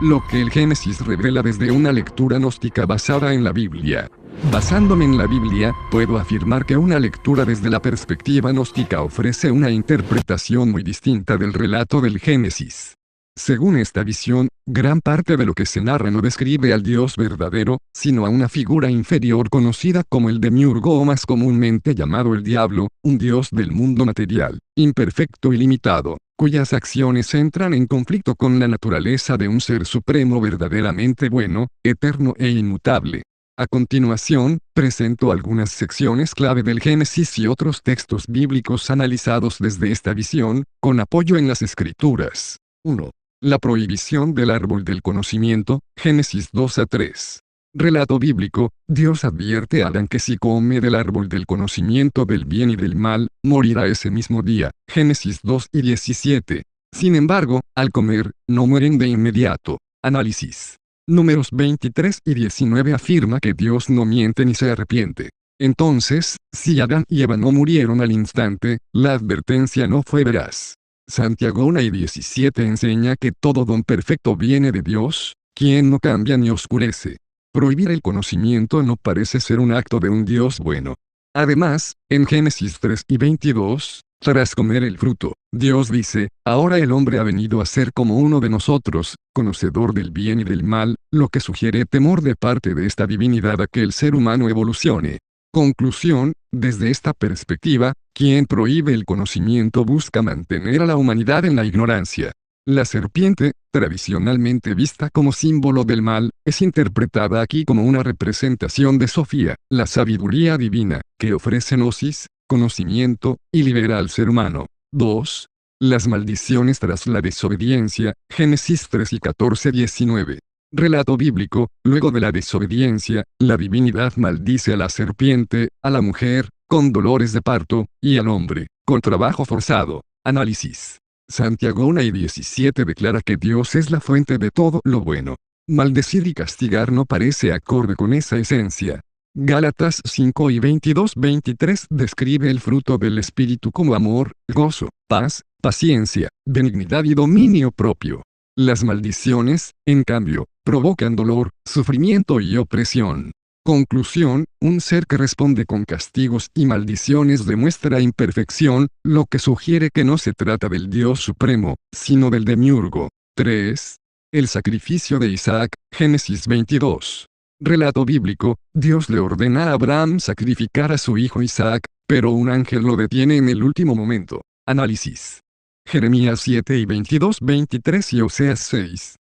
Lo que el Génesis revela desde una lectura gnóstica basada en la Biblia. Basándome en la Biblia, puedo afirmar que una lectura desde la perspectiva gnóstica ofrece una interpretación muy distinta del relato del Génesis. Según esta visión, gran parte de lo que se narra no describe al Dios verdadero, sino a una figura inferior conocida como el demiurgo o más comúnmente llamado el diablo, un dios del mundo material, imperfecto y limitado, cuyas acciones entran en conflicto con la naturaleza de un ser supremo verdaderamente bueno, eterno e inmutable. A continuación, presento algunas secciones clave del Génesis y otros textos bíblicos analizados desde esta visión, con apoyo en las Escrituras. 1. La prohibición del árbol del conocimiento, Génesis 2 a 3. Relato bíblico, Dios advierte a Adán que si come del árbol del conocimiento del bien y del mal, morirá ese mismo día, Génesis 2 y 17. Sin embargo, al comer, no mueren de inmediato. Análisis. Números 23 y 19 afirma que Dios no miente ni se arrepiente. Entonces, si Adán y Eva no murieron al instante, la advertencia no fue veraz. Santiago 1 y 17 enseña que todo don perfecto viene de Dios, quien no cambia ni oscurece. Prohibir el conocimiento no parece ser un acto de un Dios bueno. Además, en Génesis 3 y 22, tras comer el fruto, Dios dice, ahora el hombre ha venido a ser como uno de nosotros, conocedor del bien y del mal, lo que sugiere temor de parte de esta divinidad a que el ser humano evolucione. Conclusión, desde esta perspectiva, quien prohíbe el conocimiento busca mantener a la humanidad en la ignorancia. La serpiente, tradicionalmente vista como símbolo del mal, es interpretada aquí como una representación de Sofía, la sabiduría divina, que ofrece gnosis, conocimiento, y libera al ser humano. 2. Las maldiciones tras la desobediencia, Génesis 3 y 14-19. Relato bíblico, luego de la desobediencia, la divinidad maldice a la serpiente, a la mujer, con dolores de parto, y al hombre, con trabajo forzado. Análisis. Santiago 1 y 17 declara que Dios es la fuente de todo lo bueno. Maldecir y castigar no parece acorde con esa esencia. Gálatas 5 y 22-23 describe el fruto del Espíritu como amor, gozo, paz, paciencia, benignidad y dominio propio. Las maldiciones, en cambio, provocan dolor, sufrimiento y opresión. Conclusión, un ser que responde con castigos y maldiciones demuestra imperfección, lo que sugiere que no se trata del Dios Supremo, sino del demiurgo. 3. El sacrificio de Isaac, Génesis 22. Relato bíblico, Dios le ordena a Abraham sacrificar a su hijo Isaac, pero un ángel lo detiene en el último momento. Análisis. Jeremías 7 y 22-23 y Oseas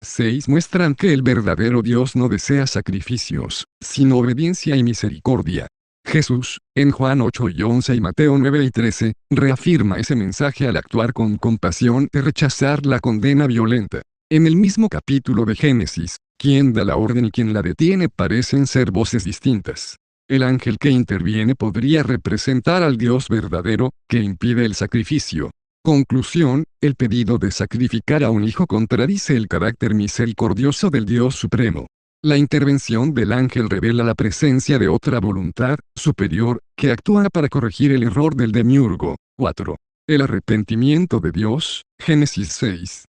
6 muestran que el verdadero Dios no desea sacrificios, sino obediencia y misericordia. Jesús, en Juan 8 y 11 y Mateo 9 y 13, reafirma ese mensaje al actuar con compasión y rechazar la condena violenta. En el mismo capítulo de Génesis, quien da la orden y quien la detiene parecen ser voces distintas. El ángel que interviene podría representar al Dios verdadero, que impide el sacrificio. Conclusión, el pedido de sacrificar a un hijo contradice el carácter misericordioso del Dios Supremo. La intervención del ángel revela la presencia de otra voluntad, superior, que actúa para corregir el error del demiurgo. 4. El arrepentimiento de Dios, Génesis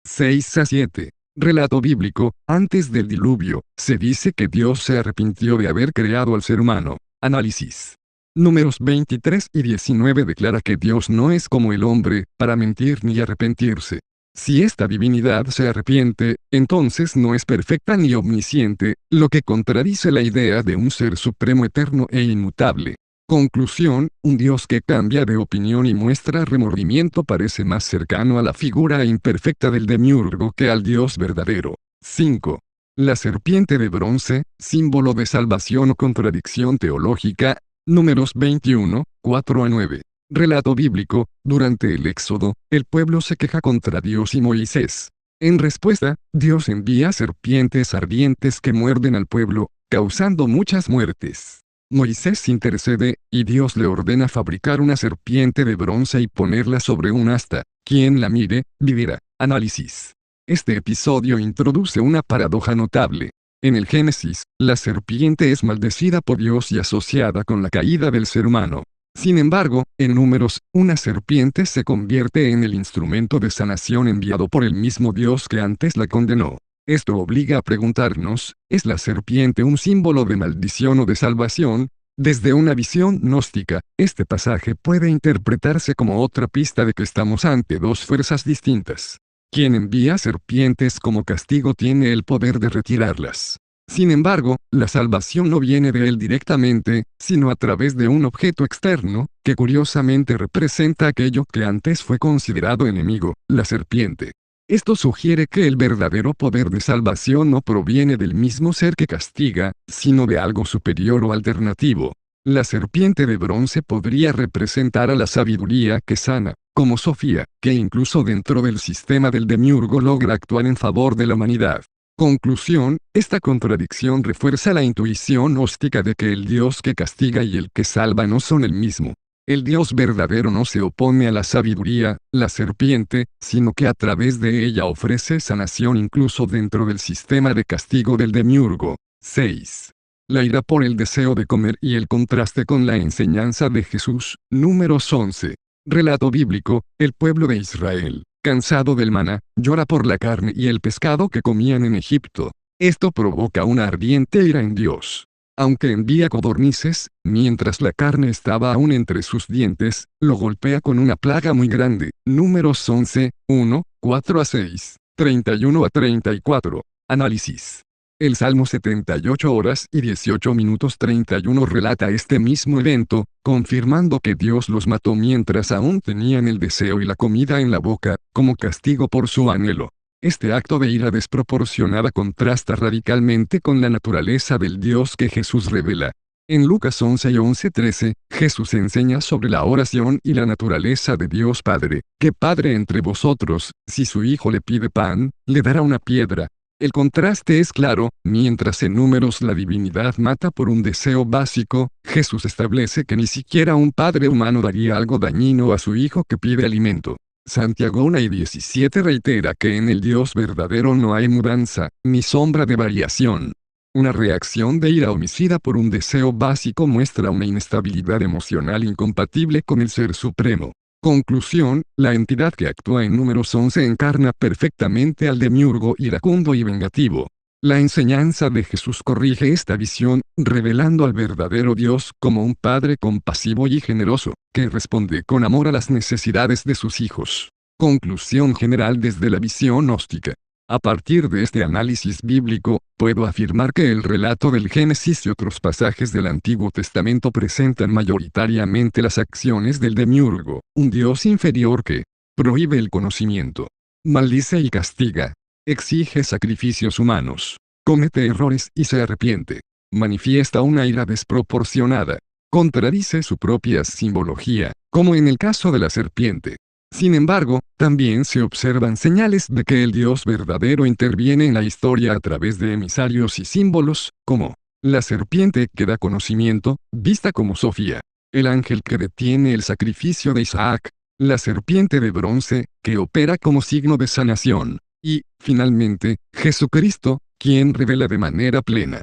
6 a 7. Relato bíblico, antes del diluvio, se dice que Dios se arrepintió de haber creado al ser humano. Análisis. Números 23 y 19 declara que Dios no es como el hombre, para mentir ni arrepentirse. Si esta divinidad se arrepiente, entonces no es perfecta ni omnisciente, lo que contradice la idea de un ser supremo eterno e inmutable. Conclusión, un Dios que cambia de opinión y muestra remordimiento parece más cercano a la figura imperfecta del demiurgo que al Dios verdadero. 5. La serpiente de bronce, símbolo de salvación o contradicción teológica. Números 21, 4-9. Relato bíblico, durante el Éxodo, el pueblo se queja contra Dios y Moisés. En respuesta, Dios envía serpientes ardientes que muerden al pueblo, causando muchas muertes. Moisés intercede, y Dios le ordena fabricar una serpiente de bronce y ponerla sobre un asta. Quien la mire, vivirá. Análisis. Este episodio introduce una paradoja notable. En el Génesis, la serpiente es maldecida por Dios y asociada con la caída del ser humano. Sin embargo, en Números, una serpiente se convierte en el instrumento de sanación enviado por el mismo Dios que antes la condenó. Esto obliga a preguntarnos, ¿es la serpiente un símbolo de maldición o de salvación? Desde una visión gnóstica, este pasaje puede interpretarse como otra pista de que estamos ante dos fuerzas distintas. Quien envía serpientes como castigo tiene el poder de retirarlas. Sin embargo, la salvación no viene de él directamente, sino a través de un objeto externo, que curiosamente representa aquello que antes fue considerado enemigo, la serpiente. Esto sugiere que el verdadero poder de salvación no proviene del mismo ser que castiga, sino de algo superior o alternativo. La serpiente de bronce podría representar a la sabiduría que sana, como Sofía, que incluso dentro del sistema del demiurgo logra actuar en favor de la humanidad. Conclusión, esta contradicción refuerza la intuición gnóstica de que el Dios que castiga y el que salva no son el mismo. El Dios verdadero no se opone a la sabiduría, la serpiente, sino que a través de ella ofrece sanación incluso dentro del sistema de castigo del demiurgo. 6. La ira por el deseo de comer y el contraste con la enseñanza de Jesús. Números 11. Relato bíblico, el pueblo de Israel, cansado del maná, llora por la carne y el pescado que comían en Egipto. Esto provoca una ardiente ira en Dios. Aunque envía codornices, mientras la carne estaba aún entre sus dientes, lo golpea con una plaga muy grande. Números 11, 1, 4 a 6, 31 a 34. Análisis. El Salmo 78 horas y 18 minutos 31 relata este mismo evento, confirmando que Dios los mató mientras aún tenían el deseo y la comida en la boca, como castigo por su anhelo. Este acto de ira desproporcionada contrasta radicalmente con la naturaleza del Dios que Jesús revela. En Lucas 11 y 11:13, Jesús enseña sobre la oración y la naturaleza de Dios Padre. ¿Qué padre entre vosotros, si su hijo le pide pan, le dará una piedra? El contraste es claro, mientras en Números la divinidad mata por un deseo básico, Jesús establece que ni siquiera un padre humano daría algo dañino a su hijo que pide alimento. Santiago 1 y 17 reitera que en el Dios verdadero no hay mudanza, ni sombra de variación. Una reacción de ira homicida por un deseo básico muestra una inestabilidad emocional incompatible con el Ser Supremo. Conclusión, la entidad que actúa en Números 11 encarna perfectamente al demiurgo iracundo y vengativo. La enseñanza de Jesús corrige esta visión, revelando al verdadero Dios como un Padre compasivo y generoso, que responde con amor a las necesidades de sus hijos. Conclusión general desde la visión gnóstica. A partir de este análisis bíblico, puedo afirmar que el relato del Génesis y otros pasajes del Antiguo Testamento presentan mayoritariamente las acciones del demiurgo, un Dios inferior que prohíbe el conocimiento, maldice y castiga, exige sacrificios humanos, comete errores y se arrepiente, manifiesta una ira desproporcionada, contradice su propia simbología, como en el caso de la serpiente. Sin embargo, también se observan señales de que el Dios verdadero interviene en la historia a través de emisarios y símbolos, como la serpiente que da conocimiento, vista como Sofía, el ángel que detiene el sacrificio de Isaac, la serpiente de bronce, que opera como signo de sanación, y, finalmente, Jesucristo, quien revela de manera plena